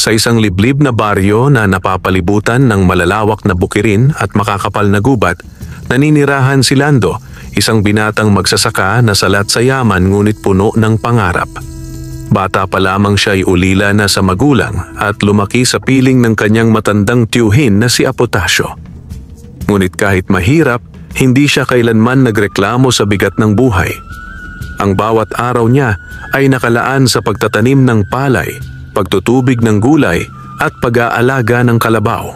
Sa isang liblib na baryo na napapalibutan ng malalawak na bukirin at makakapal na gubat, naninirahan si Lando, isang binatang magsasaka na salat sa yaman ngunit puno ng pangarap. Bata pa lamang siya ay ulila na sa magulang at lumaki sa piling ng kanyang matandang tiyuhin na si Apotasio. Ngunit kahit mahirap, hindi siya kailanman nagreklamo sa bigat ng buhay. Ang bawat araw niya ay nakalaan sa pagtatanim ng palay, pagtutubig ng gulay at pag-aalaga ng kalabaw.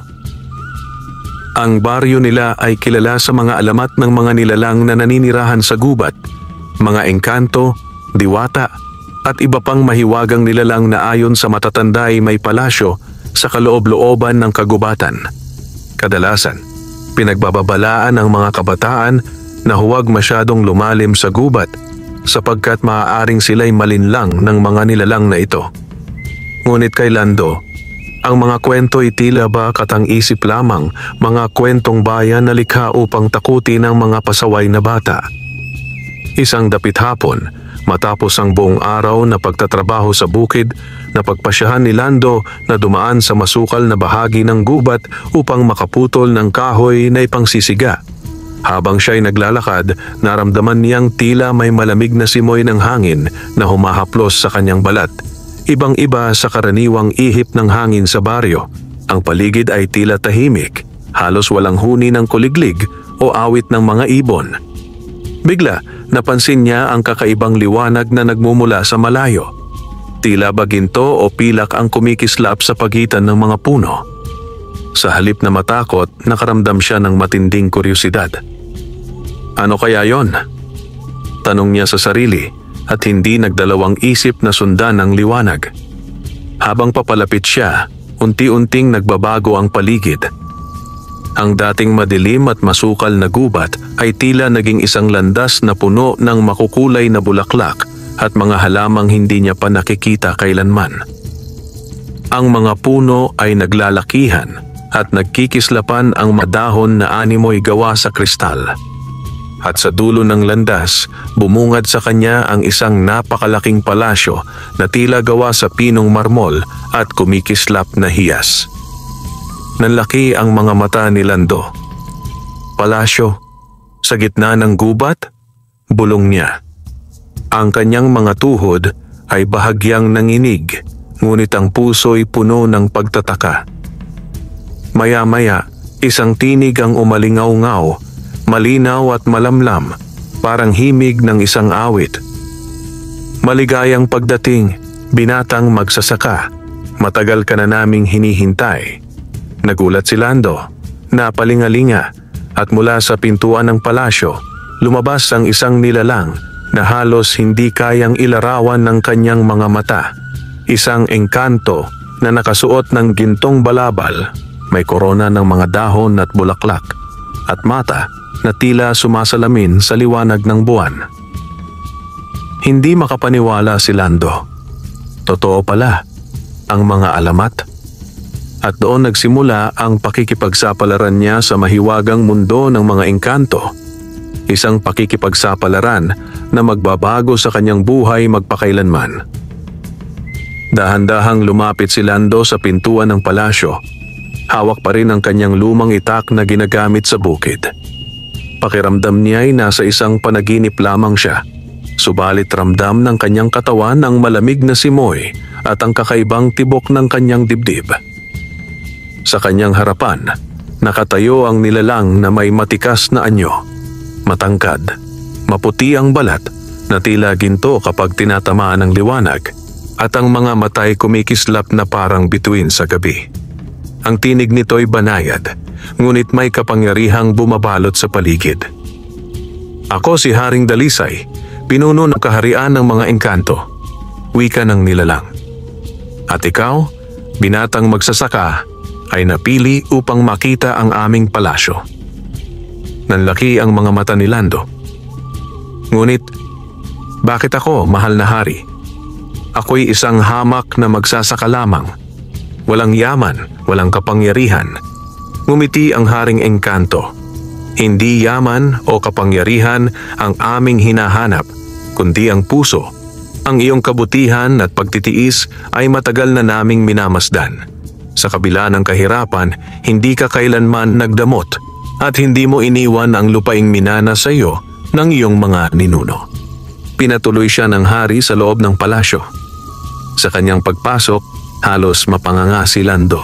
Ang baryo nila ay kilala sa mga alamat ng mga nilalang na naninirahan sa gubat, mga engkanto, diwata, at iba pang mahiwagang nilalang na ayon sa matatanda ay may palasyo sa kaloob-looban ng kagubatan. Kadalasan, pinagbababalaan ang mga kabataan na huwag masyadong lumalim sa gubat sapagkat maaaring sila'y malinlang ng mga nilalang na ito. Ngunit kay Lando, ang mga kwento ay tila ba katang-isip lamang, mga kwentong bayan na likha upang takutin ang mga pasaway na bata. Isang dapit hapon, matapos ang buong araw na pagtatrabaho sa bukid, napagpasyahan ni Lando na dumaan sa masukal na bahagi ng gubat upang makaputol ng kahoy na ipangsisiga. Habang siya'y naglalakad, naramdaman niyang tila may malamig na simoy ng hangin na humahaplos sa kanyang balat. Ibang-iba sa karaniwang ihip ng hangin sa baryo. Ang paligid ay tila tahimik, halos walang huni ng kuliglig o awit ng mga ibon. Bigla, napansin niya ang kakaibang liwanag na nagmumula sa malayo. Tila ba ginto o pilak ang kumikislap sa pagitan ng mga puno. Sa halip na matakot, nakaramdam siya ng matinding kuryosidad. Ano kaya yon? Tanong niya sa sarili at hindi nagdalawang isip na sundan ang liwanag. Habang papalapit siya, unti-unting nagbabago ang paligid. Ang dating madilim at masukal na gubat ay tila naging isang landas na puno ng makukulay na bulaklak at mga halamang hindi niya pa nakikita kailanman. Ang mga puno ay naglalakihan at nagkikislapan ang madahon na animoy gawa sa kristal. At sa dulo ng landas, bumungad sa kanya ang isang napakalaking palasyo na tila gawa sa pinong marmol at kumikislap na hiyas. Nanlaki ang mga mata ni Lando. Palasyo, sa gitna ng gubat, bulong niya. Ang kanyang mga tuhod ay bahagyang nanginig, ngunit ang puso'y puno ng pagtataka. Maya-maya, isang tinig ang umalingaw-ngaw, malinaw at malamlam, parang himig ng isang awit. Maligayang pagdating, binatang magsasaka. Matagal ka na naming hinihintay. Nagulat si Lando, napalingalinga, at mula sa pintuan ng palasyo, lumabas ang isang nilalang na halos hindi kayang ilarawan ng kanyang mga mata. Isang engkanto na nakasuot ng gintong balabal, may korona ng mga dahon at bulaklak, at mata na tila sumasalamin sa liwanag ng buwan. Hindi makapaniwala si Lando. Totoo pala ang mga alamat. At doon nagsimula ang pakikipagsapalaran niya sa mahiwagang mundo ng mga engkanto. Isang pakikipagsapalaran na magbabago sa kanyang buhay magpakailanman. Dahan-dahang lumapit si Lando sa pintuan ng palasyo. Hawak pa rin ang kanyang lumang itak na ginagamit sa bukid. Pakiramdam niya ay nasa isang panaginip lamang siya. Subalit ramdam ng kanyang katawan ang malamig na simoy at ang kakaibang tibok ng kanyang dibdib. Sa kanyang harapan, nakatayo ang nilalang na may matikas na anyo. Matangkad, maputi ang balat na tila ginto kapag tinatamaan ng liwanag at ang mga matay kumikislap na parang bituin sa gabi. Ang tinig nito'y banayad, ngunit may kapangyarihang bumabalot sa paligid. Ako si Haring Dalisay, pinuno ng kaharian ng mga engkanto, wika ng nilalang. At ikaw, binatang magsasaka, ay napili upang makita ang aming palasyo. Nanlaki ang mga mata ni Lando. Ngunit, bakit ako, mahal na hari? Ako'y isang hamak na magsasaka lamang. Walang yaman, walang kapangyarihan. Ngumiti ang Haring Engkanto. Hindi yaman o kapangyarihan ang aming hinahanap, kundi ang puso, Ang iyong kabutihan at pagtitiis ay matagal na naming minamasdan. Sa kabila ng kahirapan, hindi ka kailanman nagdamot at hindi mo iniwan ang lupaing minana sa iyo ng iyong mga ninuno. Pinatuloy siya ng hari sa loob ng palasyo. Sa kanyang pagpasok, halos mapanganga si Lando.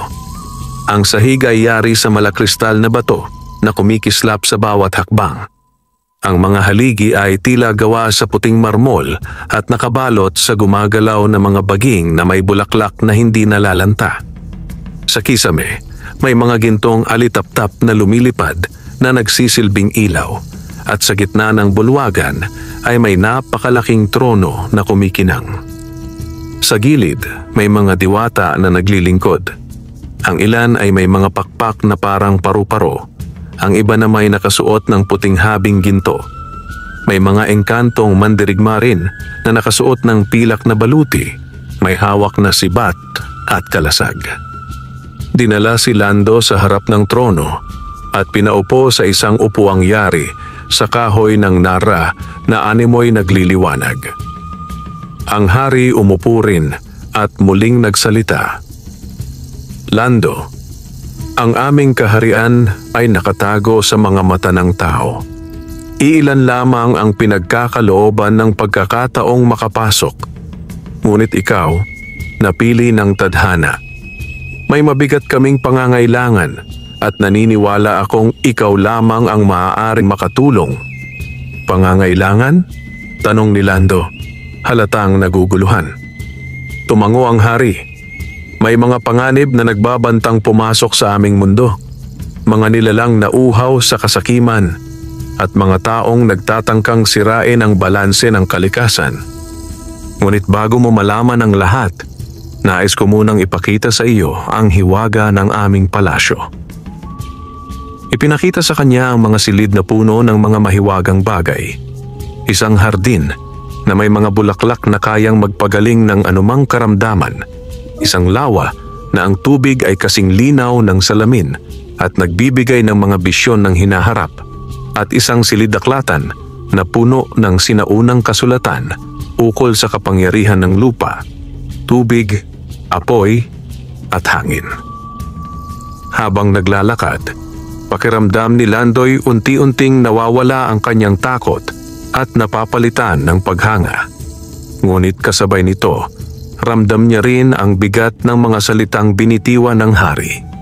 Ang sahig ay yari sa malakristal na bato na kumikislap sa bawat hakbang. Ang mga haligi ay tila gawa sa puting marmol at nakabalot sa gumagalaw na mga baging na may bulaklak na hindi nalalanta. Sa kisame, may mga gintong alitap-tap na lumilipad na nagsisilbing ilaw at sa gitna ng bulwagan ay may napakalaking trono na kumikinang. Sa gilid, may mga diwata na naglilingkod. Ang ilan ay may mga pakpak na parang paru-paro. Ang iba na may nakasuot ng puting habing ginto. May mga engkantong mandirigma rin na nakasuot ng pilak na baluti, may hawak na sibat at kalasag. Dinala si Lando sa harap ng trono at pinaupo sa isang upuang yari sa kahoy ng nara na animoy nagliliwanag. Ang hari umupo rin at muling nagsalita. Lando, ang aming kaharian ay nakatago sa mga mata ng tao. Iilan lamang ang pinagkakalooban ng pagkakataong makapasok. Ngunit ikaw, napili ng tadhana. May mabigat kaming pangangailangan at naniniwala akong ikaw lamang ang maaaring makatulong. Pangangailangan? Tanong ni Lando, halatang naguguluhan. Tumango ang hari. May mga panganib na nagbabantang pumasok sa aming mundo. Mga nilalang na uhaw sa kasakiman at mga taong nagtatangkang sirain ang balanse ng kalikasan. Ngunit bago mo malaman ang lahat, nais ko munang ipakita sa iyo ang hiwaga ng aming palasyo. Ipinakita sa kanya ang mga silid na puno ng mga mahiwagang bagay. Isang hardin na may mga bulaklak na kayang magpagaling ng anumang karamdaman. Isang lawa na ang tubig ay kasing linaw ng salamin at nagbibigay ng mga bisyon ng hinaharap. At isang silidaklatan na puno ng sinaunang kasulatan ukol sa kapangyarihan ng lupa, tubig, apoy at hangin. Habang naglalakad, pakiramdam ni Lando'y unti-unting nawawala ang kanyang takot at napapalitan ng paghanga. Ngunit kasabay nito, ramdam niya rin ang bigat ng mga salitang binitiwan ng hari.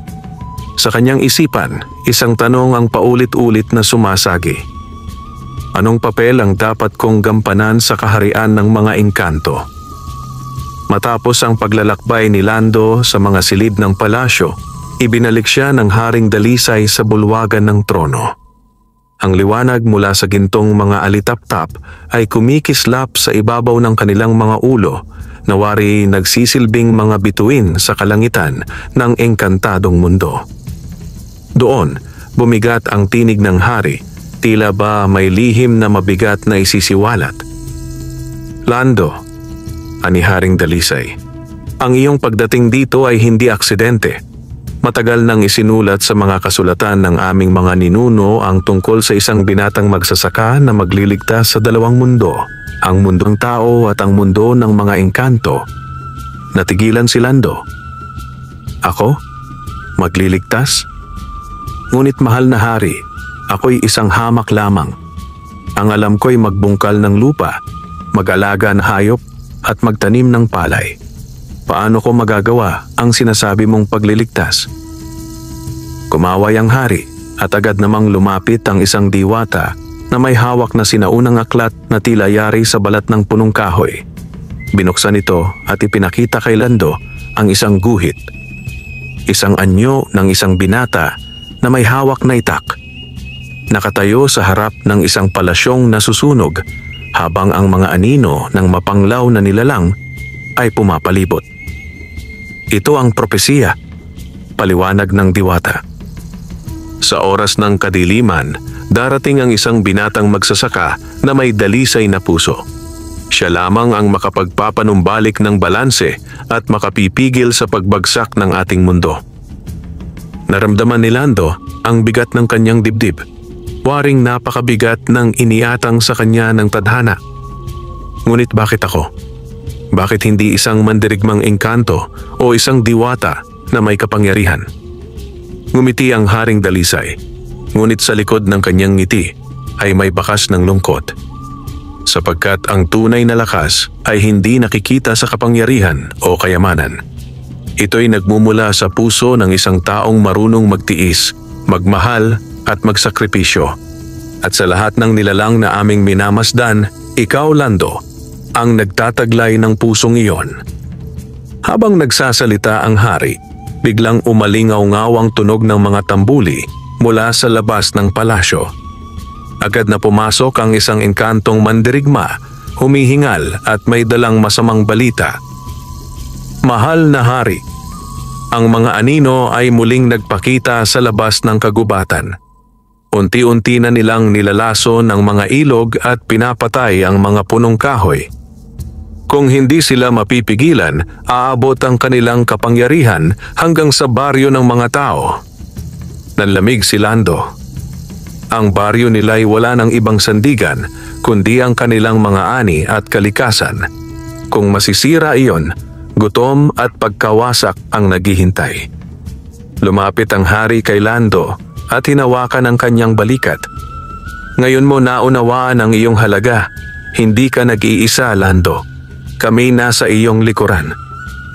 Sa kanyang isipan, isang tanong ang paulit-ulit na sumasagi. Anong papel ang dapat kong gampanan sa kaharian ng mga engkanto? Matapos ang paglalakbay ni Lando sa mga silid ng palasyo, ibinalik siya ng haring dalisay sa bulwagan ng trono. Ang liwanag mula sa gintong mga alitap-tap ay kumikislap sa ibabaw ng kanilang mga ulo, nawari nagsisilbing mga bituin sa kalangitan ng engkantadong mundo. Doon, bumigat ang tinig ng hari, tila ba may lihim na mabigat na isisiwalat. Lando, ani Haring Dalisay, ang iyong pagdating dito ay hindi aksidente. Matagal nang isinulat sa mga kasulatan ng aming mga ninuno ang tungkol sa isang binatang magsasaka na magliligtas sa dalawang mundo, ang mundong tao at ang mundo ng mga engkanto. Natigilan si Lando. Ako? Magliligtas? Ngunit mahal na hari, ako'y isang hamak lamang. Ang alam ko'y magbungkal ng lupa, mag-alaga ng hayop at magtanim ng palay. Paano ko magagawa ang sinasabi mong pagliligtas? Kumaway ang hari at agad namang lumapit ang isang diwata na may hawak na sinaunang aklat na tila yari sa balat ng punong kahoy. Binuksan ito at ipinakita kay Lando ang isang guhit. Isang anyo ng isang binata na may hawak na itak. Nakatayo sa harap ng isang palasyong nasusunog habang ang mga anino ng mapanglaw na nilalang ay pumapalibot. Ito ang propesiya, paliwanag ng diwata. Sa oras ng kadiliman, darating ang isang binatang magsasaka na may dalisay na puso. Siya lamang ang makapagpapanumbalik ng balanse at makapipigil sa pagbagsak ng ating mundo. Naramdaman ni Lando ang bigat ng kanyang dibdib. Waring napakabigat ng iniatang sa kanya ng tadhana. Ngunit bakit ako? Bakit hindi isang mandirigmang engkanto o isang diwata na may kapangyarihan? Ngumiti ang Haring Dalisay, ngunit sa likod ng kanyang ngiti ay may bakas ng lungkot. Sapagkat ang tunay na lakas ay hindi nakikita sa kapangyarihan o kayamanan. Ito'y nagmumula sa puso ng isang taong marunong magtiis, magmahal at magsakripisyo. At sa lahat ng nilalang na aming minamasdan, ikaw, Lando, ang nagtataglay ng pusong iyon. Habang nagsasalita ang hari, biglang umalingaw-ngaw ang tunog ng mga tambuli mula sa labas ng palasyo. Agad na pumasok ang isang engkantong mandirigma, humihingal at may dalang masamang balita. Mahal na hari, ang mga anino ay muling nagpakita sa labas ng kagubatan. Unti-unti na nilang nilalaso ng mga ilog at pinapatay ang mga punong kahoy. Kung hindi sila mapipigilan, aabot ang kanilang kapangyarihan hanggang sa baryo ng mga tao. Nanlamig si Lando. Ang baryo nila'y wala ng ibang sandigan kundi ang kanilang mga ani at kalikasan. Kung masisira iyon, gutom at pagkawasak ang naghihintay. Lumapit ang hari kay Lando at hinawakan ang kanyang balikat. Ngayon mo naunawaan ang iyong halaga. Hindi ka nag-iisa, Lando. Kami nasa iyong likuran.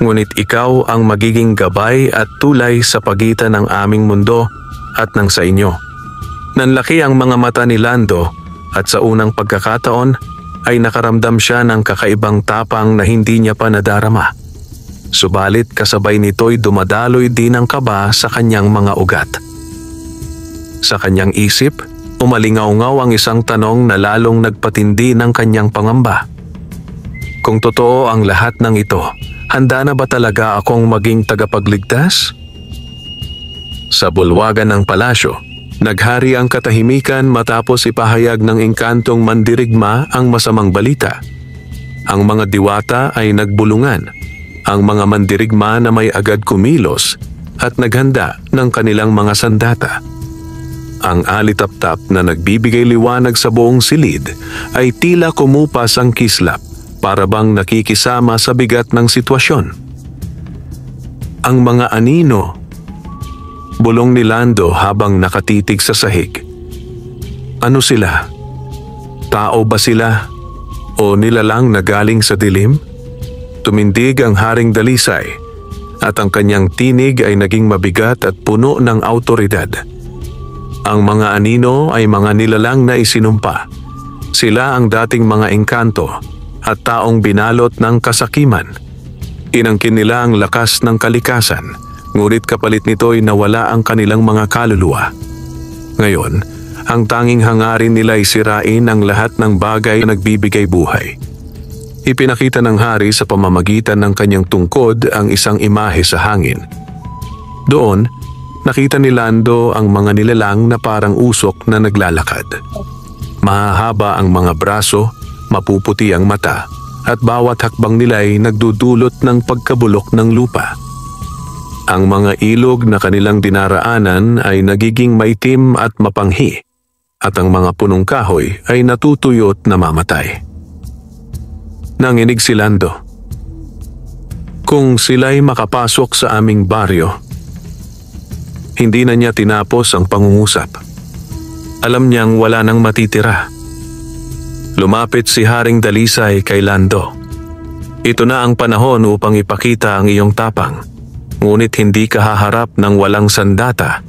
Ngunit ikaw ang magiging gabay at tulay sa pagitan ng aming mundo at ng sa inyo. Nanlaki ang mga mata ni Lando at sa unang pagkakataon ay nakaramdam siya ng kakaibang tapang na hindi niya pa nadarama. Subalit kasabay nito'y dumadaloy din ang kaba sa kanyang mga ugat. Sa kanyang isip, umalingaw-ngaw ang isang tanong na lalong nagpatindi ng kanyang pangamba. Kung totoo ang lahat ng ito, handa na ba talaga akong maging tagapagligtas? Sa bulwagan ng palasyo, naghari ang katahimikan matapos ipahayag ng engkantong mandirigma ang masamang balita. Ang mga diwata ay nagbulungan. Ang mga mandirigma na may agad kumilos at naghanda ng kanilang mga sandata. Ang alitap-tap na nagbibigay liwanag sa buong silid ay tila kumupas ang kislap para bang nakikisama sa bigat ng sitwasyon. Ang mga anino, bulong ni Lando habang nakatitig sa sahig. Ano sila? Tao ba sila? O nilalang na galing sa dilim? Tumindig ang Haring Dalisay at ang kanyang tinig ay naging mabigat at puno ng awtoridad. Ang mga anino ay mga nilalang na isinumpa. Sila ang dating mga engkanto at taong binalot ng kasakiman. Inangkin nila ang lakas ng kalikasan, ngunit kapalit nito'y nawala ang kanilang mga kaluluwa. Ngayon, ang tanging hangarin nila ay sirain ang lahat ng bagay na nagbibigay buhay. Ipinakita ng hari sa pamamagitan ng kanyang tungkod ang isang imahe sa hangin. Doon, nakita ni Lando ang mga nilalang na parang usok na naglalakad. Mahahaba ang mga braso, mapuputi ang mata, at bawat hakbang nila ay nagdudulot ng pagkabulok ng lupa. Ang mga ilog na kanilang dinaraanan ay nagiging maitim at mapanghi, at ang mga punong kahoy ay natutuyot na mamatay. Nanginig si Lando. Kung sila'y makapasok sa aming baryo, hindi na niya tinapos ang pangungusap. Alam niyang wala nang matitira. Lumapit si Haring Dalisay kay Lando. Ito na ang panahon upang ipakita ang iyong tapang, ngunit hindi ka haharap ng walang sandata.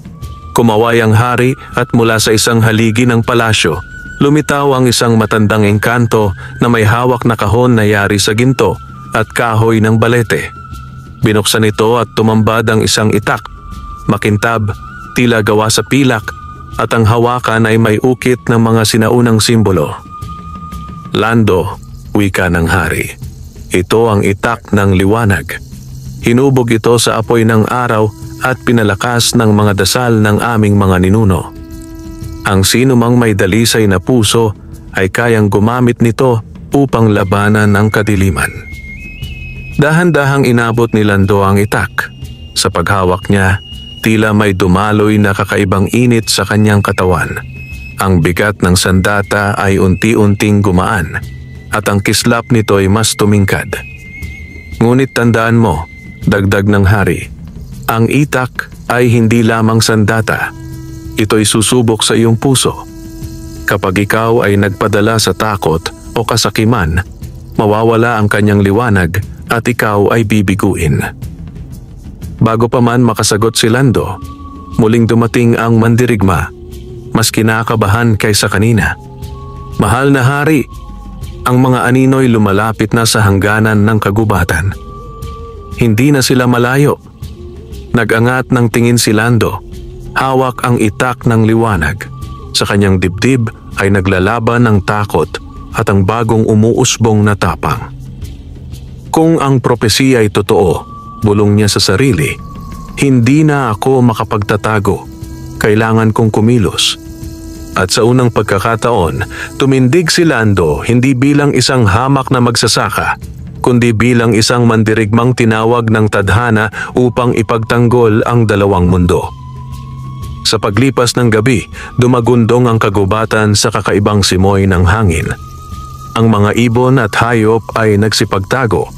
Kumaway ang hari at mula sa isang haligi ng palasyo, lumitaw ang isang matandang engkanto na may hawak na kahon na yari sa ginto at kahoy ng balete. Binuksan ito at tumambad ang isang itak, makintab, tila gawa sa pilak, at ang hawakan ay may ukit ng mga sinaunang simbolo. Lando, wika ng hari. Ito ang itak ng liwanag. Hinubog ito sa apoy ng araw at pinalakas ng mga dasal ng aming mga ninuno. Ang sinumang may dalisay na puso ay kayang gumamit nito upang labanan ang kadiliman. Dahan-dahang inabot ni Lando ang itak. Sa paghawak niya, tila may dumaloy na kakaibang init sa kanyang katawan. Ang bigat ng sandata ay unti-unting gumaan at ang kislap nito ay mas tumingkad. Ngunit tandaan mo, dagdag ng hari, ang itak ay hindi lamang sandata. Ito'y susubok sa iyong puso. Kapag ikaw ay nagpadala sa takot o kasakiman, mawawala ang kanyang liwanag at ikaw ay bibiguin. Bago pa man makasagot si Lando, muling dumating ang mandirigma, mas kinakabahan kaysa kanina. Mahal na hari, ang mga anino'y lumalapit na sa hangganan ng kagubatan. Hindi na sila malayo. Nag-angat ng tingin si Lando, hawak ang itak ng liwanag. Sa kanyang dibdib ay naglalaban ng takot at ang bagong umuusbong na tapang. Kung ang propesiya ay totoo, bulong niya sa sarili, hindi na ako makapagtatago. Kailangan kong kumilos. At sa unang pagkakataon, tumindig si Lando hindi bilang isang hamak na magsasaka, kundi bilang isang mandirigmang tinawag ng tadhana upang ipagtanggol ang dalawang mundo. Sa paglipas ng gabi, dumagundong ang kagubatan sa kakaibang simoy ng hangin. Ang mga ibon at hayop ay nagsipagtago,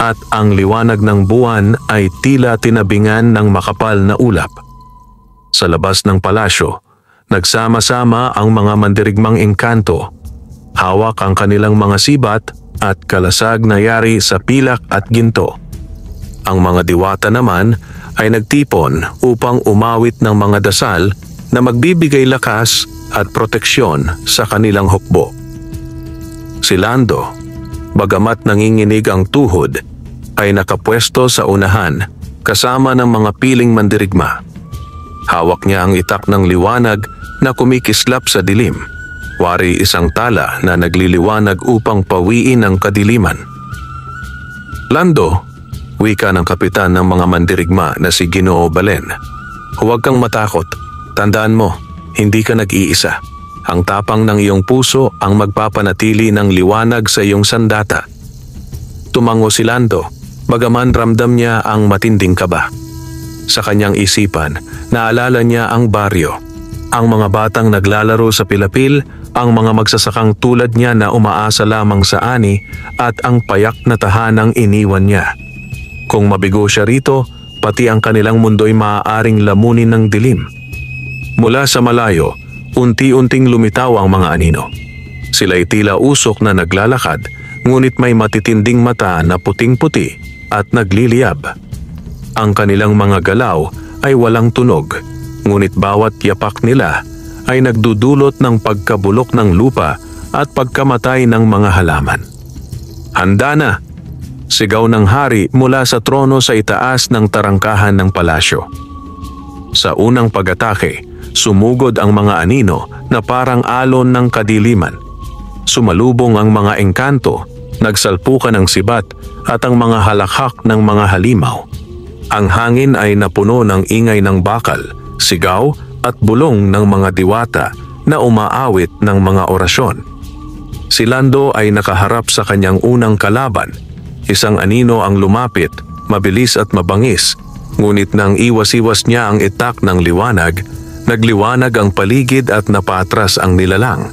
at ang liwanag ng buwan ay tila tinabingan ng makapal na ulap. Sa labas ng palasyo, nagsama-sama ang mga mandirigmang engkanto. Hawak ang kanilang mga sibat at kalasag na yari sa pilak at ginto. Ang mga diwata naman ay nagtipon upang umawit ng mga dasal na magbibigay lakas at proteksyon sa kanilang hukbo. Si Lando, bagamat nanginginig ang tuhod, ay nakapwesto sa unahan kasama ng mga piling mandirigma. Hawak niya ang itak ng liwanag na kumikislap sa dilim, wari isang tala na nagliliwanag upang pawiin ang kadiliman. Lando, wika ng kapitan ng mga mandirigma na si Ginoo Balen, huwag kang matakot. Tandaan mo, hindi ka nag-iisa. Ang tapang ng iyong puso ang magpapanatili ng liwanag sa iyong sandata. Tumango si Lando, bagaman ramdam niya ang matinding kaba. Sa kanyang isipan, naalala niya ang baryo, ang mga batang naglalaro sa pilapil, ang mga magsasakang tulad niya na umaasa lamang sa ani, at ang payak na tahanang iniwan niya. Kung mabigo siya rito, pati ang kanilang mundo'y maaaring lamunin ng dilim. Mula sa malayo, unti-unting lumitaw ang mga anino. Sila'y tila usok na naglalakad, ngunit may matitinding mata na puting-puti at nagliliyab. Ang kanilang mga galaw ay walang tunog, ngunit bawat yapak nila ay nagdudulot ng pagkabulok ng lupa at pagkamatay ng mga halaman. Handa na! Sigaw ng hari mula sa trono sa itaas ng tarangkahan ng palasyo. Sa unang pag-atake, sumugod ang mga anino na parang alon ng kadiliman. Sumalubong ang mga engkanto, nagsalpukan ng sibat at ang mga halakhak ng mga halimaw. Ang hangin ay napuno ng ingay ng bakal, sigaw at bulong ng mga diwata na umaawit ng mga orasyon. Si Lando ay nakaharap sa kanyang unang kalaban. Isang anino ang lumapit, mabilis at mabangis, ngunit nang iwas-iwas niya ang itak ng liwanag, nagliwanag ang paligid at napatras ang nilalang.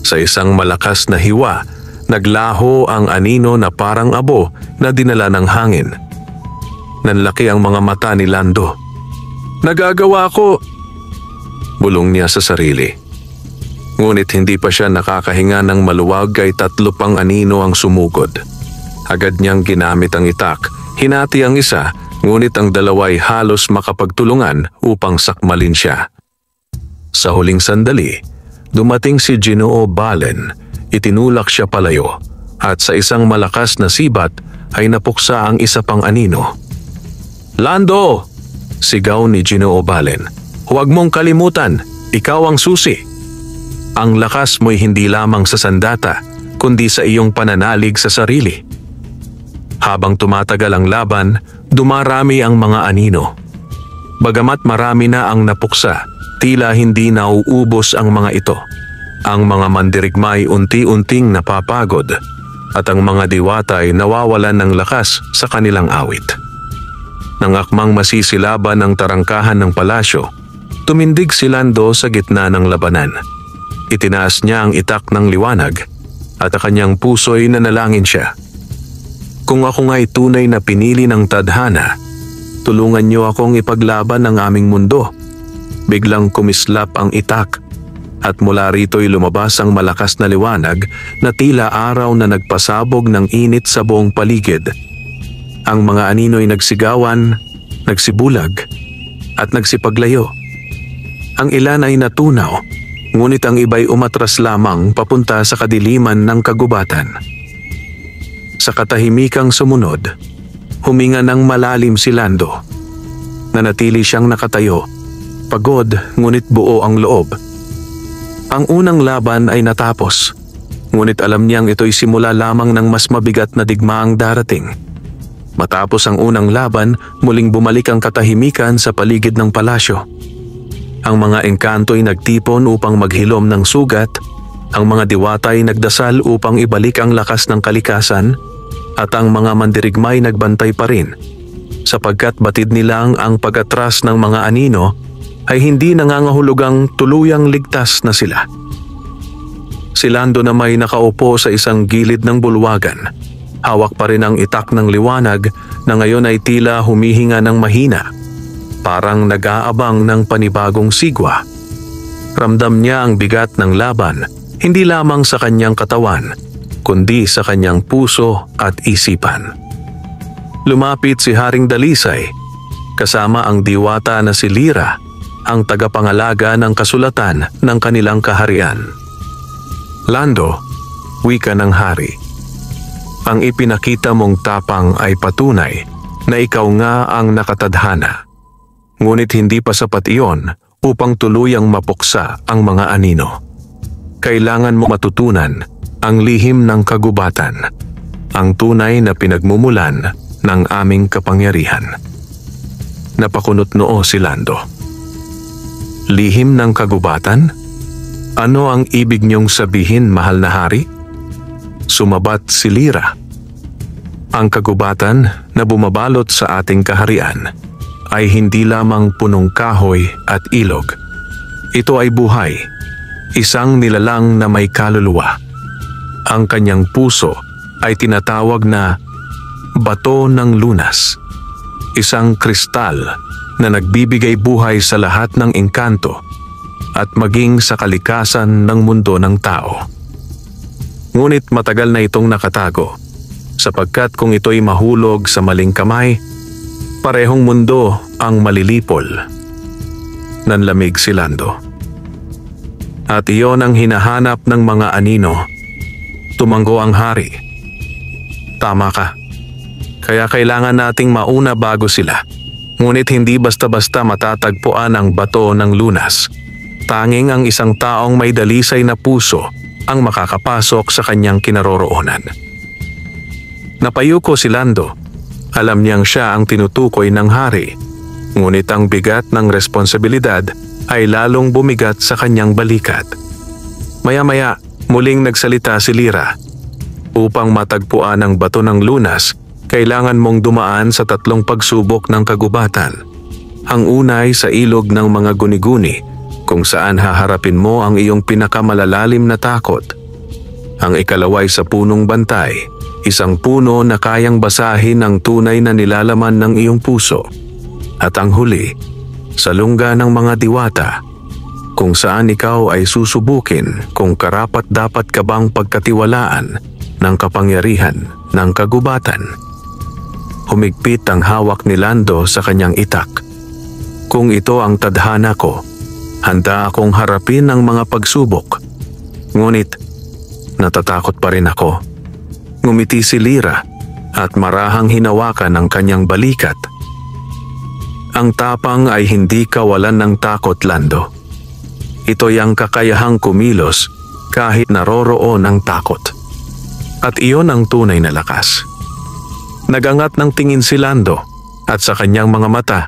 Sa isang malakas na hiwa, naglaho ang anino na parang abo na dinala ng hangin. Nanlaki ang mga mata ni Lando. "Nagagawa ko!" bulong niya sa sarili. Ngunit hindi pa siya nakakahinga ng maluwag ay 3 pang anino ang sumugod. Agad niyang ginamit ang itak, hinati ang isa, ngunit ang 2 ay halos makapagtulungan upang sakmalin siya. Sa huling sandali, dumating si Ginoo Balen, itinulak siya palayo, at sa isang malakas na sibat ay napuksa ang isa pang anino. "Lando!" sigaw ni Ginoo Balen. "Huwag mong kalimutan, ikaw ang susi. Ang lakas mo'y hindi lamang sa sandata, kundi sa iyong pananalig sa sarili." Habang tumatagal ang laban, dumarami ang mga anino. Bagamat marami na ang napuksa, tila hindi nauubos ang mga ito. Ang mga mandirigma ay unti-unting napapagod, at ang mga diwata ay nawawalan ng lakas sa kanilang awit. Nang akmang masisilaban ang tarangkahan ng palasyo, tumindig si Lando sa gitna ng labanan. Itinaas niya ang itak ng liwanag, at ang kanyang puso'y nanalangin siya. Kung ako nga'y tunay na pinili ng tadhana, tulungan niyo akong ipaglaban ang aming mundo. Biglang kumislap ang itak at mula rito'y lumabas ang malakas na liwanag na tila araw na nagpasabog ng init sa buong paligid. Ang mga anino'y nagsigawan, nagsibulag at nagsipaglayo. Ang ilan ay natunaw, ngunit ang iba'y umatras lamang papunta sa kadiliman ng kagubatan. Sa katahimikang sumunod, huminga ng malalim si Lando. Nanatili siyang nakatayo, pagod ngunit buo ang loob. Ang unang laban ay natapos, ngunit alam niyang ito'y simula lamang ng mas mabigat na digmaang darating. Matapos ang unang laban, muling bumalik ang katahimikan sa paligid ng palasyo. Ang mga engkanto'y nagtipon upang maghilom ng sugat, ang mga diwata'y nagdasal upang ibalik ang lakas ng kalikasan, at ang mga mandirigma'y nagbantay pa rin, sapagkat batid nilang ang pag-atras ng mga anino ay hindi nangangahulugang tuluyang ligtas na sila. Si Lando na may nakaupo sa isang gilid ng bulwagan. Hawak pa rin ang itak ng liwanag na ngayon ay tila humihinga ng mahina, parang nag-aabang ng panibagong sigwa. Ramdam niya ang bigat ng laban, hindi lamang sa kanyang katawan, kundi sa kanyang puso at isipan. Lumapit si Haring Dalisay, kasama ang diwata na si Lyra, ang tagapangalaga ng kasulatan ng kanilang kaharian. Lando, wika ng hari, ang ipinakita mong tapang ay patunay na ikaw nga ang nakatadhana. Ngunit hindi pa sapat iyon upang tuluyang mapuksa ang mga anino. Kailangan mo matutunan ang lihim ng kagubatan, ang tunay na pinagmumulan ng aming kapangyarihan. Napakunot noo si Lando. Lihim ng kagubatan? Ano ang ibig niyong sabihin, mahal na hari? Sumabat si Lyra. Ang kagubatan na bumabalot sa ating kaharian ay hindi lamang punong kahoy at ilog. Ito ay buhay, isang nilalang na may kaluluwa. Ang kanyang puso ay tinatawag na bato ng lunas, isang kristal na nagbibigay buhay sa lahat ng engkanto at maging sa kalikasan ng mundo ng tao. Ngunit matagal na itong nakatago, sapagkat kung ito'y mahulog sa maling kamay, parehong mundo ang malilipol. Nanlamig si Lando. At iyon ang hinahanap ng mga anino. Tumanggo ang hari. Tama ka. Kaya kailangan nating mauna bago sila. Ngunit hindi basta-basta matatagpuan ang bato ng lunas. Tanging ang isang taong may dalisay na puso ang makakapasok sa kanyang kinaroroonan. Napayuko si Lando. Alam niyang siya ang tinutukoy ng hari. Ngunit ang bigat ng responsibilidad ay lalong bumigat sa kanyang balikat. Maya-maya, muling nagsalita si Lyra. Upang matagpuan ang bato ng lunas, kailangan mong dumaan sa 3 pagsubok ng kagubatan. Ang una ay sa ilog ng mga guni-guni, kung saan haharapin mo ang iyong pinakamalalalim na takot. Ang ikalawa ay sa punong bantay, isang puno na kayang basahin ang tunay na nilalaman ng iyong puso. At ang huli, sa lungga ng mga diwata, kung saan ikaw ay susubukin kung karapat-dapat ka bang pagkatiwalaan ng kapangyarihan ng kagubatan. Humigpit ang hawak ni Lando sa kanyang itak. Kung ito ang tadhana ko, handa akong harapin ang mga pagsubok. Ngunit, natatakot pa rin ako. Ngumiti si Lyra at marahang hinawakan ang kanyang balikat. Ang tapang ay hindi kawalan ng takot, Lando. Ito'y ang kakayahang kumilos kahit naroroon ang takot. At iyon ang tunay na lakas. Nagangat ng tingin si Lando at sa kanyang mga mata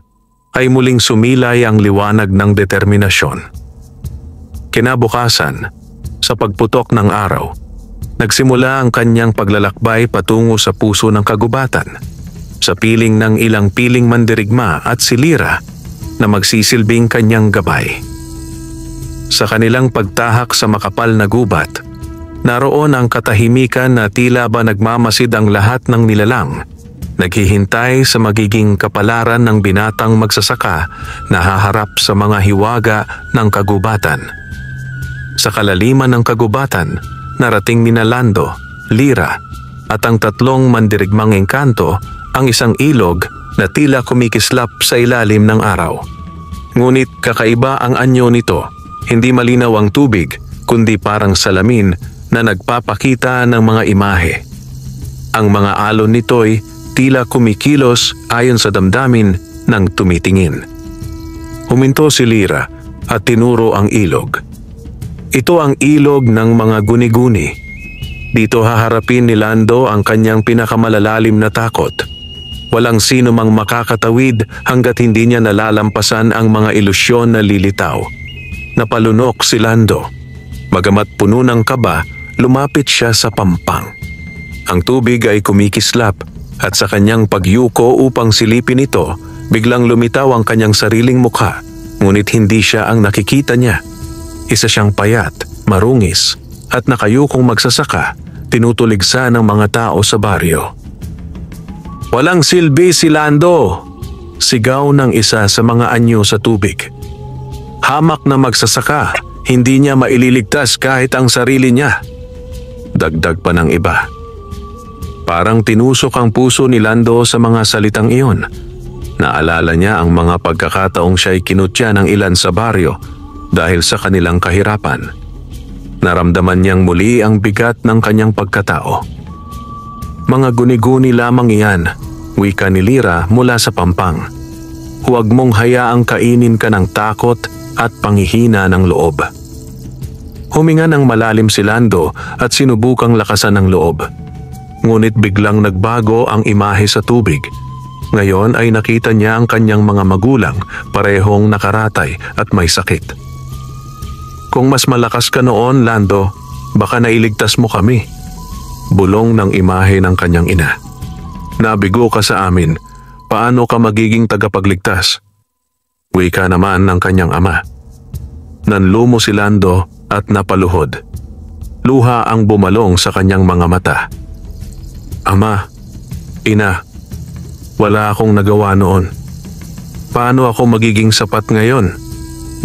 ay muling sumilay ang liwanag ng determinasyon. Kinabukasan, sa pagputok ng araw, nagsimula ang kanyang paglalakbay patungo sa puso ng kagubatan, sa piling ng ilang piling mandirigma at si Lyra na magsisilbing kanyang gabay. Sa kanilang pagtahak sa makapal na gubat, Naroon ang katahimikan na tila ba nagmamasid ang lahat ng nilalang, naghihintay sa magiging kapalaran ng binatang magsasaka na haharap sa mga hiwaga ng kagubatan. Sa kalaliman ng kagubatan, narating ni Lando, Lyra, at ang tatlong mandirigmang engkanto ang isang ilog na tila kumikislap sa ilalim ng araw. Ngunit kakaiba ang anyo nito, hindi malinaw ang tubig, kundi parang salamin na nagpapakita ng mga imahe. Ang mga alon nito'y tila kumikilos ayon sa damdamin ng tumitingin. Huminto si Lyra at tinuro ang ilog. Ito ang ilog ng mga guni-guni. Dito haharapin ni Lando ang kanyang pinakamalalalim na takot. Walang sino mang makakatawid hanggat hindi niya nalalampasan ang mga ilusyon na lilitaw. Napalunok si Lando. Bagamat puno ng kaba, lumapit siya sa pampang. Ang tubig ay kumikislap at sa kanyang pagyuko upang silipin ito, biglang lumitaw ang kanyang sariling mukha, ngunit hindi siya ang nakikita niya. Isa siyang payat, marungis, at nakayukong magsasaka, tinutuligsa ng mga tao sa baryo. "Walang silbi si Lando!" sigaw ng isa sa mga anyo sa tubig. "Hamak na magsasaka, hindi niya maililigtas kahit ang sarili niya." Dagdag pa ng iba. Parang tinusok ang puso ni Lando sa mga salitang iyon. Naalala niya ang mga pagkakataong siya'y kinutya ng ilan sa baryo dahil sa kanilang kahirapan. Naramdaman niyang muli ang bigat ng kanyang pagkatao. "Mga guni-guni lamang iyan," wika ni Lyra mula sa pampang. "Huwag mong hayaang kainin ka ng takot at panghihina ng loob." Huminga ng malalim si Lando at sinubukang lakasan ang loob. Ngunit biglang nagbago ang imahe sa tubig. Ngayon ay nakita niya ang kanyang mga magulang, parehong nakaratay at may sakit. "Kung mas malakas ka noon, Lando, baka nailigtas mo kami." Bulong ng imahe ng kanyang ina. "Nabigo ka sa amin, paano ka magiging tagapagligtas?" Wika naman ng kanyang ama. Nanlumo si Lando at napaluhod. Luha ang bumalong sa kanyang mga mata. "Ama, ina, wala akong nagawa noon. Paano ako magiging sapat ngayon?"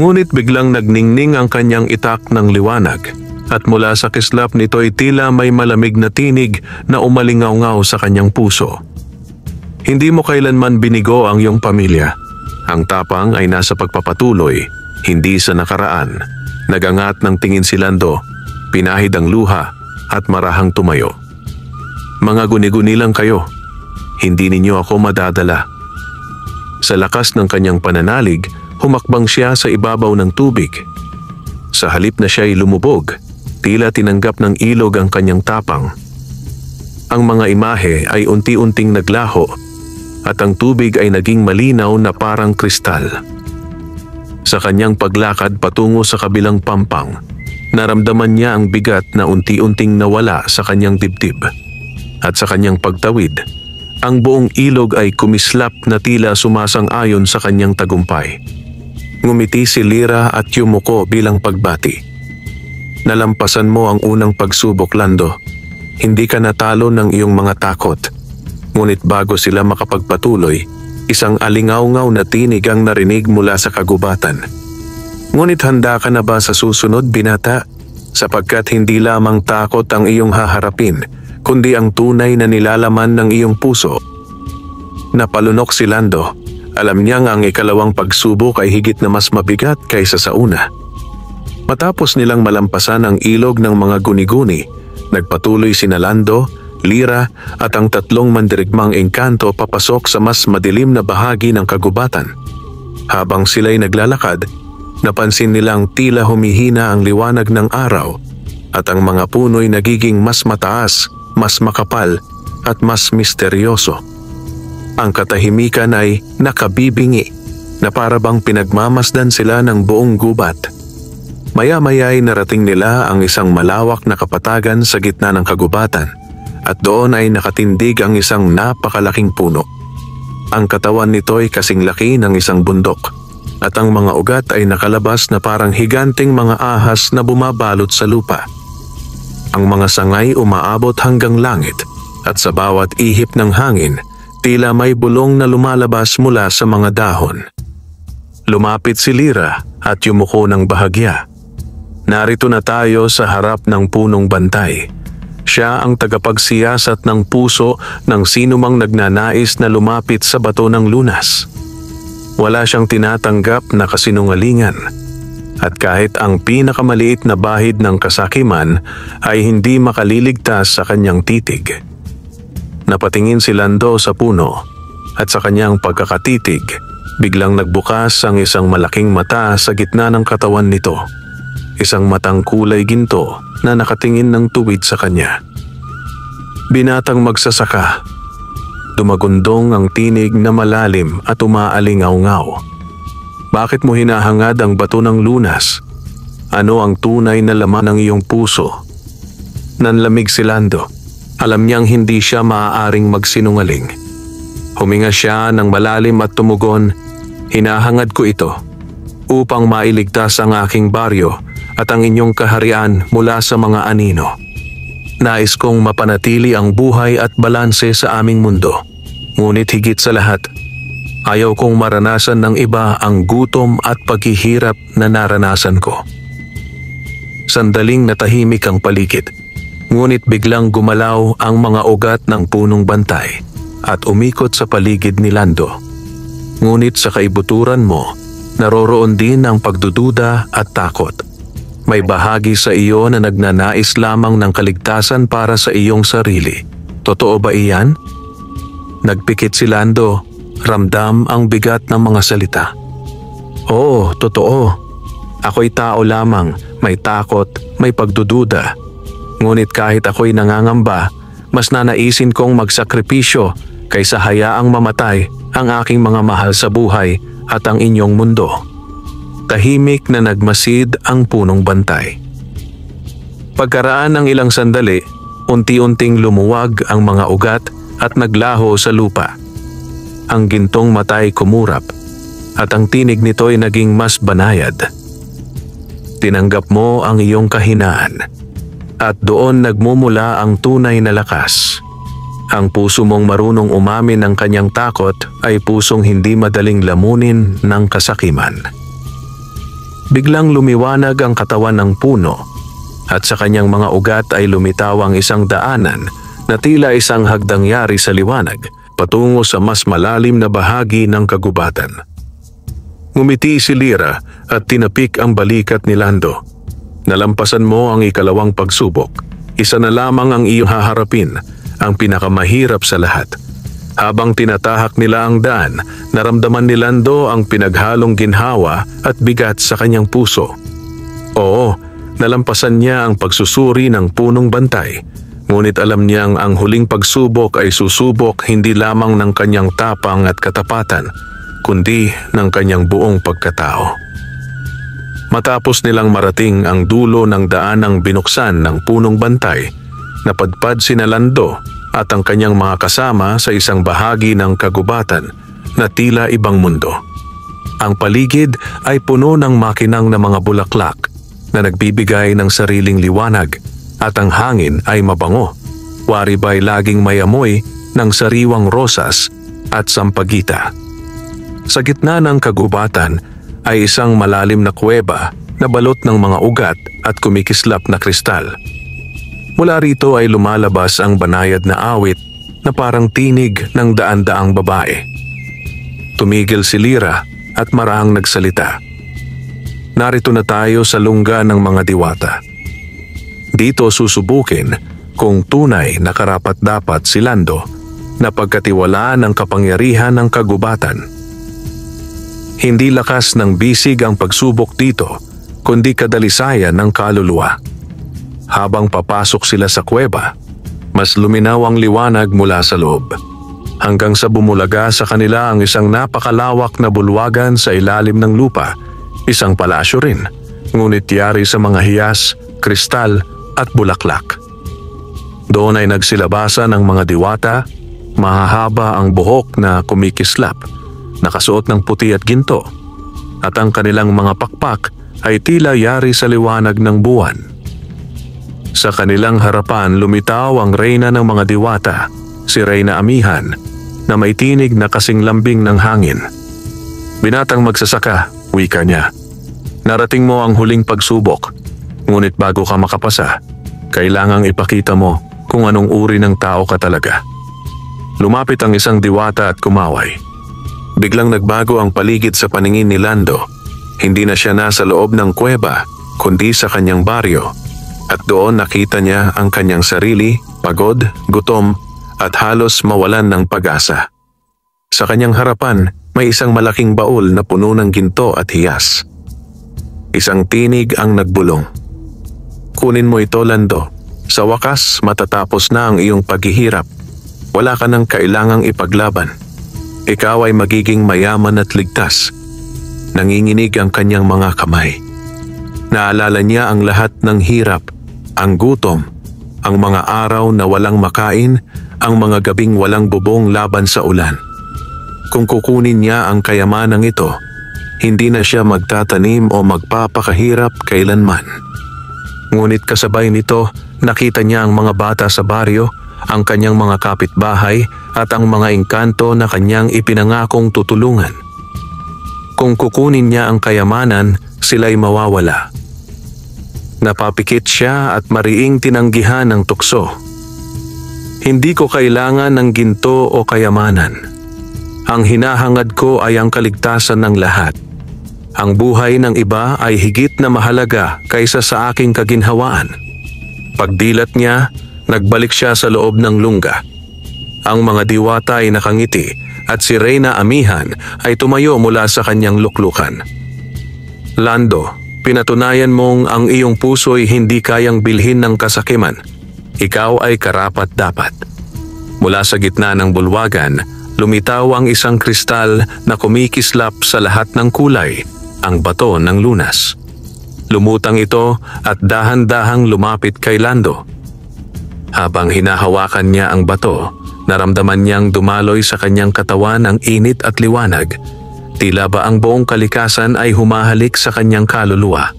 Ngunit biglang nagningning ang kanyang itak ng liwanag at mula sa kislap nito'y tila may malamig na tinig na umalingaw-ngaw sa kanyang puso. "Hindi mo kailanman binigo ang iyong pamilya. Ang tapang ay nasa pagpapatuloy, hindi sa nakaraan." Nagangat ng tingin si Lando, pinahid ang luha at marahang tumayo. "Mga guni-guni lang kayo. Hindi ninyo ako madadala." Sa lakas ng kanyang pananalig, humakbang siya sa ibabaw ng tubig. Sa halip na siya'y lumubog, tila tinanggap ng ilog ang kanyang tapang. Ang mga imahe ay unti-unting naglaho at ang tubig ay naging malinaw na parang kristal. Sa kanyang paglakad patungo sa kabilang pampang, naramdaman niya ang bigat na unti-unting nawala sa kanyang dibdib. At sa kanyang pagtawid, ang buong ilog ay kumislap na tila sumasang-ayon sa kanyang tagumpay. Ngumiti si Lyra at yumuko bilang pagbati. "Nalampasan mo ang unang pagsubok, Lando. Hindi ka natalo ng iyong mga takot." Ngunit bago sila makapagpatuloy, isang alingaw-ngaw na tinig ang narinig mula sa kagubatan. "Ngunit handa ka na ba sa susunod, binata? Sapagkat hindi lamang takot ang iyong haharapin, kundi ang tunay na nilalaman ng iyong puso." Napalunok si Lando. Alam niyang ang ikalawang pagsubok ay higit na mas mabigat kaysa sa una. Matapos nilang malampasan ang ilog ng mga guni-guni, nagpatuloy sina Lando, Lyra at ang tatlong mandirigmang engkanto papasok sa mas madilim na bahagi ng kagubatan. Habang sila'y naglalakad, napansin nilang tila humihina ang liwanag ng araw at ang mga puno'y nagiging mas mataas, mas makapal at mas misteryoso. Ang katahimikan ay nakabibingi na para bang pinagmamasdan sila ng buong gubat. Maya-maya ay narating nila ang isang malawak na kapatagan sa gitna ng kagubatan at doon ay nakatindig ang isang napakalaking puno. Ang katawan nito ay kasing laki ng isang bundok at ang mga ugat ay nakalabas na parang higanteng mga ahas na bumabalot sa lupa. Ang mga sangay umaabot hanggang langit at sa bawat ihip ng hangin, tila may bulong na lumalabas mula sa mga dahon. Lumapit si Lyra at yumuko ng bahagya. Narito na tayo sa harap ng punong bantay. Siya ang tagapagsiyasat ng puso ng sinumang nagnanais na lumapit sa bato ng lunas. Wala siyang tinatanggap na kasinungalingan. At kahit ang pinakamaliit na bahid ng kasakiman ay hindi makaliligtas sa kanyang titig. Napatingin si Lando sa puno at sa kanyang pagkakatitig, biglang nagbukas ang isang malaking mata sa gitna ng katawan nito. Isang matang kulay ginto na nakatingin ng tuwid sa kanya. Binatang magsasaka. Dumagundong ang tinig na malalim at umaalingaw-ngaw. Bakit mo hinahangad ang bato ng lunas? Ano ang tunay na laman ng iyong puso? Nanlamig si Lando. Alam niyang hindi siya maaaring magsinungaling. Huminga siya ng malalim at tumugon, "Hinahangad ko ito upang mailigtas ang aking baryo at ang inyong kaharian mula sa mga anino. Nais kong mapanatili ang buhay at balanse sa aming mundo. Ngunit higit sa lahat, ayaw kong maranasan ng iba ang gutom at paghihirap na naranasan ko." Sandaling natahimik ang paligid, ngunit biglang gumalaw ang mga ugat ng punong bantay at umikot sa paligid ni Lando. Ngunit sa kaibuturan mo, naroroon din ang pagdududa at takot. May bahagi sa iyo na nagnanais lamang ng kaligtasan para sa iyong sarili. Totoo ba iyan? Nagpikit si Lando, ramdam ang bigat ng mga salita. Oo, totoo. Ako'y tao lamang, may takot, may pagdududa. Ngunit kahit ako'y nangangamba, mas nanaisin kong magsakripisyo kaysa hayaang mamatay ang aking mga mahal sa buhay at ang inyong mundo. Tahimik na nagmasid ang punong bantay. Pagkaraan ng ilang sandali, unti-unting lumuwag ang mga ugat at naglaho sa lupa. Ang gintong matay kumurap at ang tinig nito'y naging mas banayad. Tinanggap mo ang iyong kahinaan at doon nagmumula ang tunay na lakas. Ang puso mong marunong umamin ng kanyang takot ay pusong hindi madaling lamunin ng kasakiman. Biglang lumiwanag ang katawan ng puno at sa kanyang mga ugat ay lumitaw ang isang daanan na tila isang hagdangyari sa liwanag patungo sa mas malalim na bahagi ng kagubatan. Ngumiti si Lyra at tinapik ang balikat ni Lando. Nalampasan mo ang ikalawang pagsubok. Isa na lamang ang iyong haharapin, ang pinakamahirap sa lahat. Habang tinatahak nila ang daan, naramdaman ni Lando ang pinaghalong ginhawa at bigat sa kanyang puso. Oo, nalampasan niya ang pagsusuri ng punong bantay, ngunit alam niyang ang huling pagsubok ay susubok hindi lamang ng kanyang tapang at katapatan, kundi ng kanyang buong pagkatao. Matapos nilang marating ang dulo ng daanang binuksan ng punong bantay, napadpad sina Lando at ang kanyang mga kasama sa isang bahagi ng kagubatan na tila ibang mundo. Ang paligid ay puno ng makinang na mga bulaklak na nagbibigay ng sariling liwanag at ang hangin ay mabango. Wari ba'y laging may amoy ng sariwang rosas at sampagita. Sa gitna ng kagubatan ay isang malalim na kuweba na balot ng mga ugat at kumikislap na kristal. Mula rito ay lumalabas ang banayad na awit na parang tinig ng daan-daang babae. Tumigil si Lyra at marahang nagsalita. Narito na tayo sa lungga ng mga diwata. Dito susubukin kung tunay na karapat-dapat si Lando na pagkatiwalaan ng kapangyarihan ng kagubatan. Hindi lakas ng bisig ang pagsubok dito, kundi kadalisayan ng kaluluwa. Habang papasok sila sa kuweba, mas luminaw ang liwanag mula sa loob. Hanggang sa bumulaga sa kanila ang isang napakalawak na bulwagan sa ilalim ng lupa, isang palasyo rin, ngunit yari sa mga hiyas, kristal at bulaklak. Doon ay nagsilabasan ang mga diwata, mahahaba ang buhok na kumikislap, nakasuot ng puti at ginto, at ang kanilang mga pakpak ay tila yari sa liwanag ng buwan. Sa kanilang harapan lumitaw ang reyna ng mga diwata, si Reyna Amihan, na may tinig na kasing lambing ng hangin. "Binatang magsasaka," wika niya. "Narating mo ang huling pagsubok, ngunit bago ka makapasa, kailangang ipakita mo kung anong uri ng tao ka talaga." Lumapit ang isang diwata at kumaway. Biglang nagbago ang paligid sa paningin ni Lando. Hindi na siya nasa loob ng kuweba, kundi sa kanyang baryo. At doon nakita niya ang kanyang sarili, pagod, gutom, at halos mawalan ng pag-asa. Sa kanyang harapan, may isang malaking baul na puno ng ginto at hiyas. Isang tinig ang nagbulong. "Kunin mo ito, Lando. Sa wakas, matatapos na ang iyong paghihirap. Wala ka nang kailangang ipaglaban. Ikaw ay magiging mayaman at ligtas." Nanginginig ang kanyang mga kamay. Naalala niya ang lahat ng hirap, ang gutom, ang mga araw na walang makain, ang mga gabing walang bubong laban sa ulan. Kung kukunin niya ang kayamanang ito, hindi na siya magtatanim o magpapakahirap kailanman. Ngunit kasabay nito, nakita niya ang mga bata sa baryo, ang kanyang mga kapitbahay at ang mga engkanto na kanyang ipinangakong tutulungan. Kung kukunin niya ang kayamanan, sila'y mawawala. Napapikit siya at mariing tinanggihan ng tukso. "Hindi ko kailangan ng ginto o kayamanan. Ang hinahangad ko ay ang kaligtasan ng lahat. Ang buhay ng iba ay higit na mahalaga kaysa sa aking kaginhawaan." Pagdilat niya, nagbalik siya sa loob ng lungga. Ang mga diwata ay nakangiti at si Reyna Amihan ay tumayo mula sa kanyang luklukan. "Lando, pinatunayan mong ang iyong puso'y hindi kayang bilhin ng kasakiman. Ikaw ay karapat-dapat." Mula sa gitna ng bulwagan, lumitaw ang isang kristal na kumikislap sa lahat ng kulay, ang bato ng lunas. Lumutang ito at dahan-dahang lumapit kay Lando. Habang hinahawakan niya ang bato, naramdaman niyang dumaloy sa kanyang katawan ang init at liwanag. Tila ba ang buong kalikasan ay humahalik sa kanyang kaluluwa.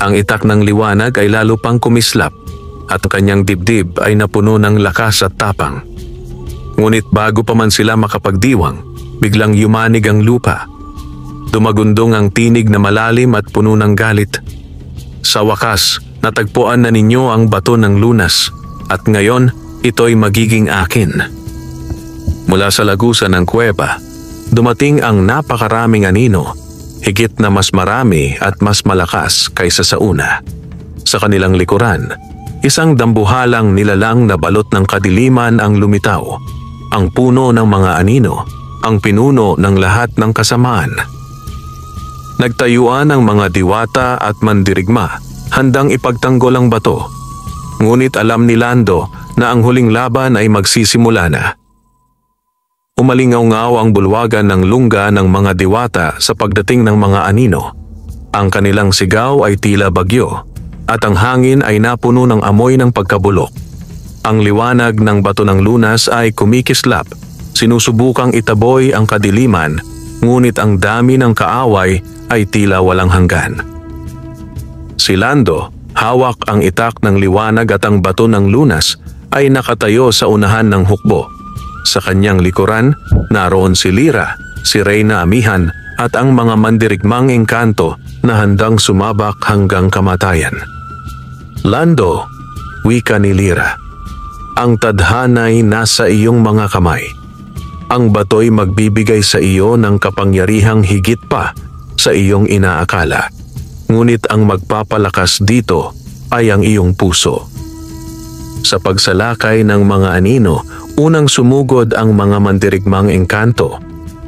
Ang itak ng liwanag ay lalo pang kumislap at ang kanyang dibdib ay napuno ng lakas at tapang. Ngunit bago pa man sila makapagdiwang, biglang yumanig ang lupa. Dumagundong ang tinig na malalim at puno ng galit. "Sa wakas, natagpuan na ninyo ang bato ng lunas at ngayon ito'y magiging akin." Mula sa lagusan ng kuweba, dumating ang napakaraming anino, higit na mas marami at mas malakas kaysa sa una. Sa kanilang likuran, isang dambuhalang nilalang na balot ng kadiliman ang lumitaw. Ang puno ng mga anino, ang pinuno ng lahat ng kasamaan. Nagtayuan ang mga diwata at mandirigma, handang ipagtanggol ang bato. Ngunit alam ni Lando na ang huling laban ay magsisimula na. Umalingaw-ngaw ang bulwagan ng lungga ng mga diwata sa pagdating ng mga anino. Ang kanilang sigaw ay tila bagyo, at ang hangin ay napuno ng amoy ng pagkabulok. Ang liwanag ng bato ng lunas ay kumikislap, sinusubukang itaboy ang kadiliman, ngunit ang dami ng kaaway ay tila walang hanggan. Si Lando, hawak ang itak ng liwanag at ang bato ng lunas, ay nakatayo sa unahan ng hukbo. Sa kanyang likuran, naroon si Lyra, si Reyna Amihan at ang mga mandirigmang engkanto na handang sumabak hanggang kamatayan. "Lando," wika ni Lyra, "ang tadhana'y nasa iyong mga kamay. Ang bato'y magbibigay sa iyo ng kapangyarihang higit pa sa iyong inaakala. Ngunit ang magpapalakas dito ay ang iyong puso." Sa pagsalakay ng mga anino, unang sumugod ang mga mandirigmang engkanto.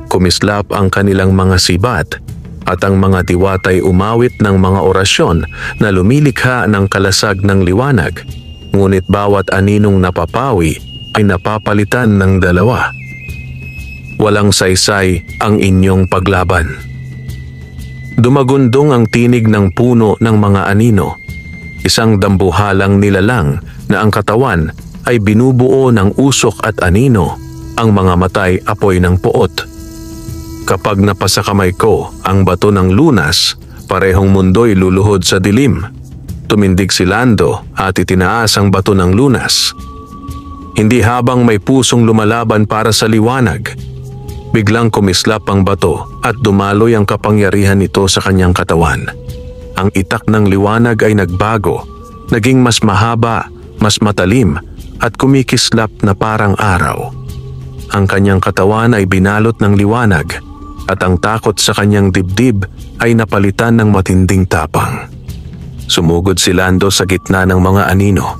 Kumislap ang kanilang mga sibat at ang mga diwata'y umawit ng mga orasyon na lumilikha ng kalasag ng liwanag. Ngunit bawat aninong napapawi ay napapalitan ng dalawa. Walang saysay ang inyong paglaban. Dumagundong ang tinig ng puno ng mga anino. Isang dambuhalang nilalang na ang katawan ay binubuo ng usok at anino, ang mga matay apoy ng puot. "Kapag napasa kamay ko ang bato ng lunas, parehong mundo'y luluhod sa dilim. Tumindig si Lando at itinaas ang bato ng lunas. Hindi habang may pusong lumalaban para sa liwanag. Biglang kumislap ang bato at dumaloy ang kapangyarihan nito sa kanyang katawan. Ang itak ng liwanag ay nagbago, naging mas mahaba, mas matalim at kumikislap na parang araw. Ang kanyang katawan ay binalot ng liwanag at ang takot sa kanyang dibdib ay napalitan ng matinding tapang. Sumugod si Lando sa gitna ng mga anino.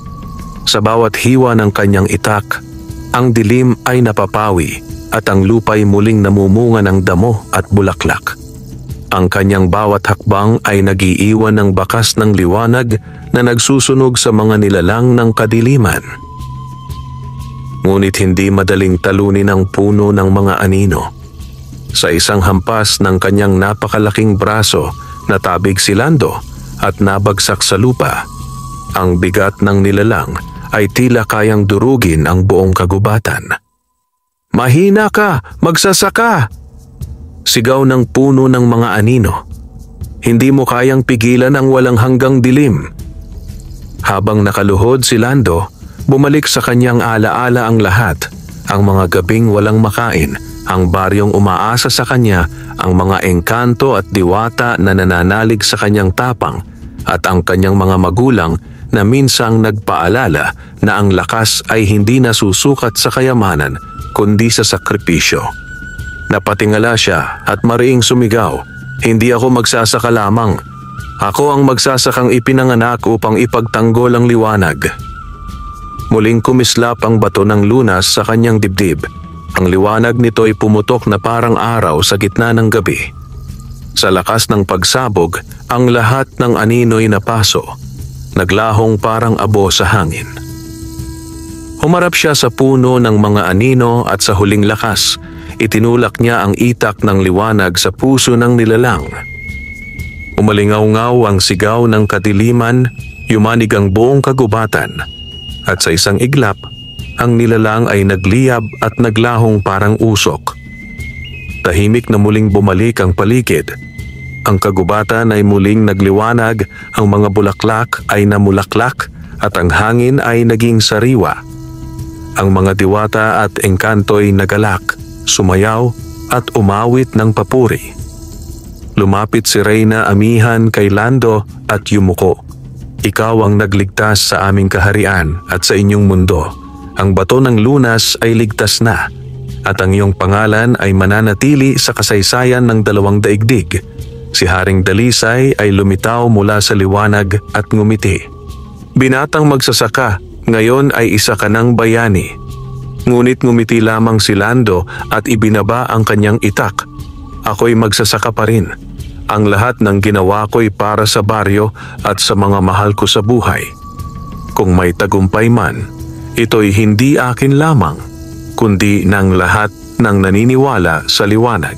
Sa bawat hiwa ng kanyang itak, ang dilim ay napapawi at ang lupa'y muling namumunga ng damo at bulaklak. Ang kanyang bawat hakbang ay nagiiwan ng bakas ng liwanag na nagsusunog sa mga nilalang ng kadiliman. Ngunit hindi madaling talunin ang puno ng mga anino. Sa isang hampas ng kanyang napakalaking braso, natabig si Lando at nabagsak sa lupa. Ang bigat ng nilalang ay tila kayang durugin ang buong kagubatan. "Mahina ka! Magsasaka!" Sigaw ng puno ng mga anino. "Hindi mo kayang pigilan ang walang hanggang dilim." Habang nakaluhod si Lando, bumalik sa kanyang alaala ang lahat. Ang mga gabing walang makain, ang baryong umaasa sa kanya, ang mga engkanto at diwata na nananalig sa kanyang tapang, at ang kanyang mga magulang na minsang nagpaalala na ang lakas ay hindi nasusukat sa kayamanan kundi sa sakripisyo. Napatingala siya at mariing sumigaw, "Hindi ako magsasaka lamang. Ako ang magsasakang ipinanganak upang ipagtanggol ang liwanag." Muling kumislap ang bato ng lunas sa kanyang dibdib. Ang liwanag nito ay pumutok na parang araw sa gitna ng gabi. Sa lakas ng pagsabog, ang lahat ng anino'y napaso, naglahong parang abo sa hangin. Humarap siya sa puno ng mga anino at sa huling lakas, itinulak niya ang itak ng liwanag sa puso ng nilalang. Umalingaw-ngaw ang sigaw ng kadiliman, yumanig ang buong kagubatan, at sa isang iglap, ang nilalang ay nagliyab at naglahong parang usok. Tahimik na muling bumalik ang paligid. Ang kagubatan ay muling nagliwanag, ang mga bulaklak ay namulaklak at ang hangin ay naging sariwa. Ang mga diwata at engkanto'y nagalak, sumayaw at umawit ng papuri. Lumapit si Reyna Amihan kay Lando at yumuko. "Ikaw ang nagligtas sa aming kaharian at sa inyong mundo. Ang bato ng lunas ay ligtas na at ang iyong pangalan ay mananatili sa kasaysayan ng 2 daigdig. Si Haring Dalisay ay lumitaw mula sa liwanag at ngumiti. Binatang magsasaka, ngayon ay isa ka ng bayani." Ngunit ngumiti lamang si Lando at ibinaba ang kanyang itak. "Ako'y magsasaka pa rin. Ang lahat ng ginawa ko'y para sa baryo at sa mga mahal ko sa buhay. Kung may tagumpay man, ito'y hindi akin lamang, kundi ng lahat ng naniniwala sa liwanag."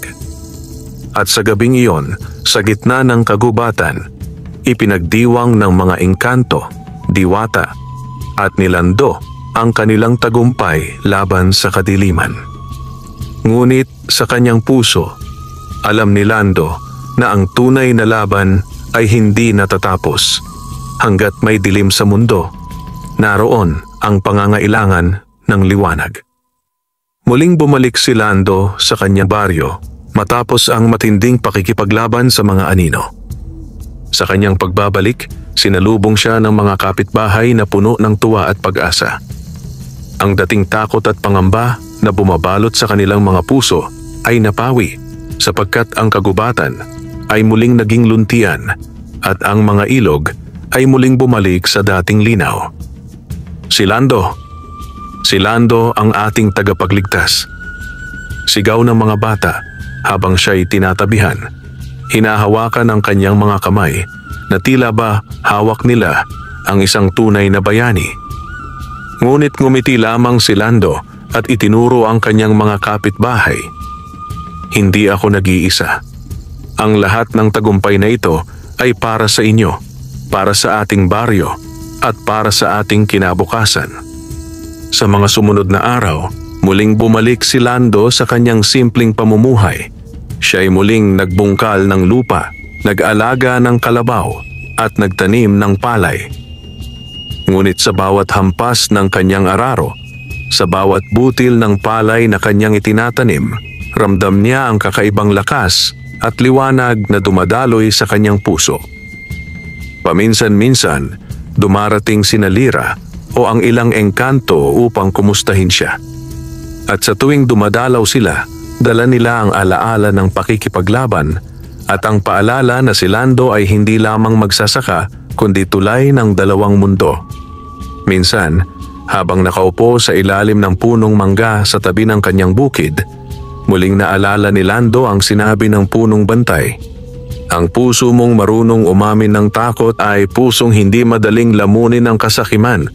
At sa gabing iyon, sa gitna ng kagubatan, ipinagdiwang ng mga engkanto, diwata, at ni Lando ang kanilang tagumpay laban sa kadiliman. Ngunit sa kanyang puso, alam ni Lando na ang tunay na laban ay hindi natatapos. Hanggat may dilim sa mundo, naroon ang pangangailangan ng liwanag. Muling bumalik si Lando sa kanyang baryo matapos ang matinding pakikipaglaban sa mga anino. Sa kanyang pagbabalik, sinalubong siya ng mga kapitbahay na puno ng tuwa at pag-asa. Ang dating takot at pangamba na bumabalot sa kanilang mga puso ay napawi sapagkat ang kagubatan ay muling naging luntian at ang mga ilog ay muling bumalik sa dating linaw. Si Lando ang ating tagapagligtas. Sigaw ng mga bata habang siya'y tinatabihan. Hinahawakan ang kanyang mga kamay na tila ba hawak nila ang isang tunay na bayani. Ngunit ngumiti lamang si Lando at itinuro ang kanyang mga kapitbahay. "Hindi ako nag-iisa. Ang lahat ng tagumpay na ito ay para sa inyo, para sa ating baryo, at para sa ating kinabukasan." Sa mga sumunod na araw, muling bumalik si Lando sa kanyang simpleng pamumuhay. Siya ay muling nagbungkal ng lupa, nag-alaga ng kalabaw, at nagtanim ng palay. Ngunit sa bawat hampas ng kanyang araro, sa bawat butil ng palay na kanyang itinatanim, ramdam niya ang kakaibang lakas at liwanag na dumadaloy sa kanyang puso. Paminsan-minsan, dumarating sina Lyra o ang ilang engkanto upang kumustahin siya. At sa tuwing dumadalaw sila, dala nila ang alaala ng pakikipaglaban at ang paalala na si Lando ay hindi lamang magsasaka kundi tulay ng dalawang mundo. Minsan, habang nakaupo sa ilalim ng punong mangga sa tabi ng kanyang bukid, muling naalala ni Lando ang sinabi ng punong bantay. Ang puso mong marunong umamin ng takot ay pusong hindi madaling lamunin ng kasakiman.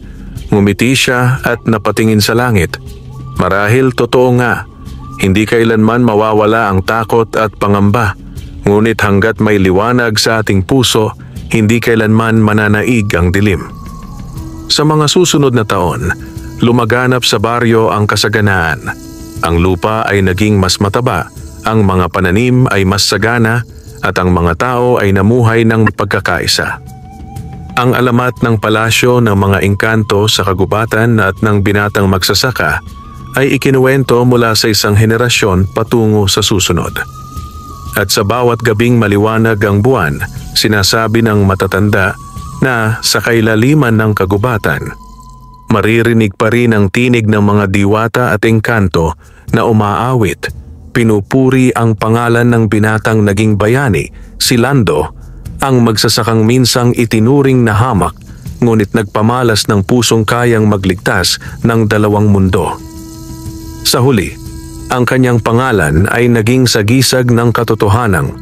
Ngumiti siya at napatingin sa langit. Marahil totoo nga, hindi kailanman mawawala ang takot at pangamba. Ngunit hanggat may liwanag sa ating puso, hindi kailanman mananaig ang dilim. Sa mga susunod na taon, lumaganap sa baryo ang kasaganaan. Ang lupa ay naging mas mataba, ang mga pananim ay mas sagana, at ang mga tao ay namuhay ng pagkakaisa. Ang alamat ng palasyo ng mga engkanto sa kagubatan at ng binatang magsasaka ay ikinuwento mula sa isang henerasyon patungo sa susunod. At sa bawat gabing maliwanag ang buwan, sinasabi ng matatanda na sa kailaliman ng kagubatan, maririnig pa rin ang tinig ng mga diwata at engkanto na umaawit. Pinupuri ang pangalan ng binatang naging bayani, si Lando, ang magsasakang minsang itinuring na hamak, ngunit nagpamalas ng pusong kayang magligtas ng dalawang mundo. Sa huli, ang kanyang pangalan ay naging sagisag ng katotohanan.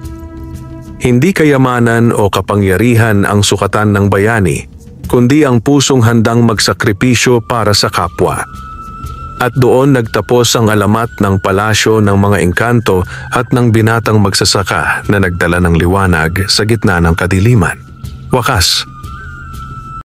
Hindi kayamanan o kapangyarihan ang sukatan ng bayani, kundi ang pusong handang magsakripisyo para sa kapwa. At doon nagtapos ang alamat ng palasyo ng mga engkanto at ng binatang magsasaka na nagdala ng liwanag sa gitna ng kadiliman. Wakas,